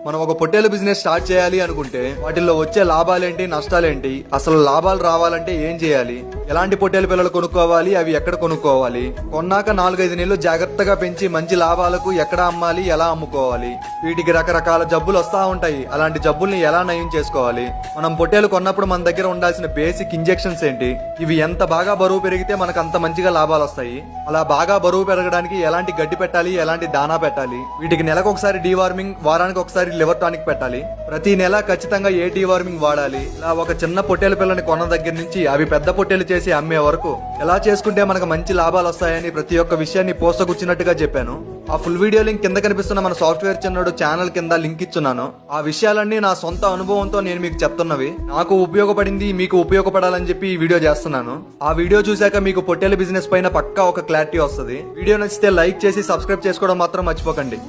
మనం ఒక పొట్టేలు బిజినెస్ స్టార్ట్ చేయాలి అనుకుంటే వాటిల్లో వచ్చే లాభాలేంటి, నష్టాలేంటి, అసలు లాభాలు రావాలంటే ఏం చేయాలి, ఎలాంటి పొట్టేలు పిల్లలు కొనుక్కోవాలి, అవి ఎక్కడ కొనుక్కోవాలి, కొన్నాక 4-5 నెలలు జాగ్రత్తగా పెంచి మంచి లాభాలకు ఎక్కడ అమ్మాలి, ఎలా అమ్ముకోవాలి, వీటికి రకరకాల జబ్బులు వస్తా ఉంటాయి, అలాంటి జబ్బుల్ని ఎలా నయం చేసుకోవాలి, మనం పొట్టేలు కొన్నప్పుడు మన దగ్గర ఉండాల్సిన బేసిక్ ఇంజెక్షన్స్ ఏంటి, ఇవి ఎంత బాగా బరువు పెరిగితే మనకు అంత మంచిగా లాభాలు వస్తాయి, అలా బాగా బరువు పెరగడానికి ఎలాంటి గడ్డి పెట్టాలి, ఎలాంటి దానా పెట్టాలి, వీటికి నెలకు ఒకసారి డీవార్మింగ్, వారానికి ఒకసారి లివర్ టానిక్ పెట్టాలి, ప్రతి నెల ఖచ్చితంగా ఏ డీవార్మింగ్ వాడాలి, ఇలా ఒక చిన్న పొట్టేలు పిల్లని కొన్న దగ్గర నుంచి అవి పెద్ద పొట్టేలు చేసి అమ్మే వరకు ఎలా చేసుకుంటే మనకు మంచి లాభాలు వస్తాయని ప్రతి ఒక్క విషయాన్ని పోసగుచ్చినట్టుగా చెప్పాను. ఆ ఫుల్ వీడియో లింక్ కింద కనిపిస్తున్న మన సాఫ్ట్వేర్ చిన్నోడు ఛానల్ కింద లింక్ ఇచ్చున్నాను. ఆ విషయాలన్నీ నా సొంత అనుభవంతో నేను మీకు చెప్తున్నవి, నాకు ఉపయోగపడింది, మీకు ఉపయోగపడాలని చెప్పి ఈ వీడియో చేస్తున్నాను. ఆ వీడియో చూశాక మీకు పొట్టేలు బిజినెస్ పైన పక్కా ఒక క్లారిటీ వస్తుంది. వీడియో నచ్చితే లైక్ చేసి సబ్స్క్రైబ్ చేసుకోవడం మాత్రం మర్చిపోకండి.